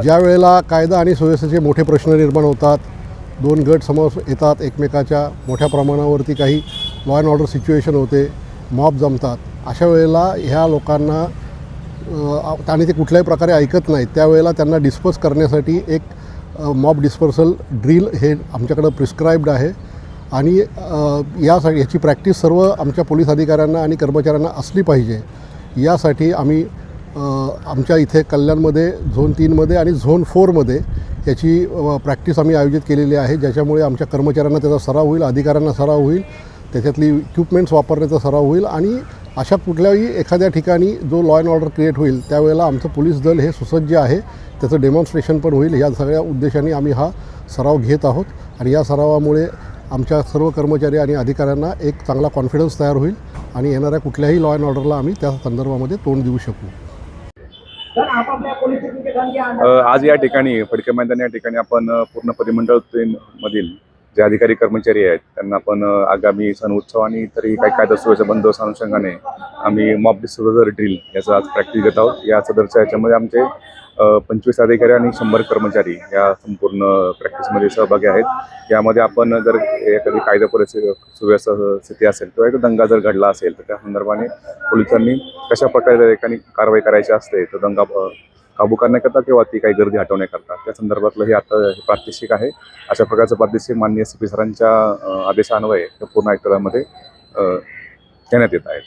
ज्या वेळेला कायदा आणि सुव्यवस्थेचे मोठे प्रश्न निर्माण होतात, दोन गट समोर येतात एकमेकाच्या, मोठ्या प्रमाणावरती काही लॉ अँड ऑर्डर सिच्युएशन होते, मॉब जमतात, अशा वेळेला ह्या लोकांना आणि ते कुठल्याही प्रकारे ऐकत नाहीत, त्यावेळेला त्यांना डिस्पर्स करण्यासाठी एक मॉब डिस्पर्सल ड्रिल हे आमच्याकडं प्रिस्क्राईब्ड आहे. आणि याची प्रॅक्टिस सर्व आमच्या पोलीस अधिकाऱ्यांना आणि कर्मचाऱ्यांना असली पाहिजे. यासाठी आम्ही आमच्या इथे कल्याणमध्ये झोन 3मध्ये आणि झोन 4मध्ये याची प्रॅक्टिस आम्ही आयोजित केलेली आहे, ज्याच्यामुळे आमच्या कर्मचाऱ्यांना त्याचा सराव होईल, अधिकाऱ्यांना सराव होईल, त्याच्यातली इक्विपमेंट्स वापरण्याचा सराव होईल. आणि अशा कुठल्याही एखाद्या ठिकाणी जो लॉ अँड ऑर्डर क्रिएट होईल त्यावेळेला आमचं पोलीस दल हे सुसज्ज आहे, त्याचं डेमॉन्स्ट्रेशन पण होईल. या सगळ्या उद्देशाने आम्ही हा सराव घेत आहोत. आणि या सरावामुळे आमच्या सर्व कर्मचारी आणि अधिकाऱ्यांना एक चांगला कॉन्फिडन्स तयार होईल आणि येणाऱ्या कुठल्याही लॉ अँड ऑर्डरला आम्ही त्या संदर्भामध्ये तोंड देऊ शकू. आज या ठिकाणी फडके मैदान या ठिकाणी आपण पूर्ण परिमंडळ मधील जे अधिकारी कर्मचारी आहेत त्यांना आपण आगामी सण उत्सव आणि इतरही काही कायदा सुव्यवस्था बंदोबस्त अनुषंगाने आम्ही मॉब डिस्पोजल ड्रिल याचा आज प्रॅक्टिस घेत आहोत. या सदरच्या याच्यामध्ये आमचे 25 अधिकारी आणि 100 कर्मचारी या संपूर्ण प्रॅक्टिसमध्ये सहभागी आहेत. यामध्ये आपण जर एखादी कायदा सुव्यवस्था स्थिती असेल किंवा एक दंगा जर घडला असेल तर त्या संदर्भाने पोलिसांनी कशा प्रकारे एखादी कारवाई करायची असते तर दंगा काबू करण्याकरता किंवा ती काही गर्दी हटवण्याकरता त्या संदर्भातलं हे आता हे प्रात्यक्षिक आहे. अशा प्रकारचं प्रात्यक्षिक माननीय CP सरांच्या आदेशान्वये पूर्ण आयुक्तालयामध्ये देण्यात येत आहे.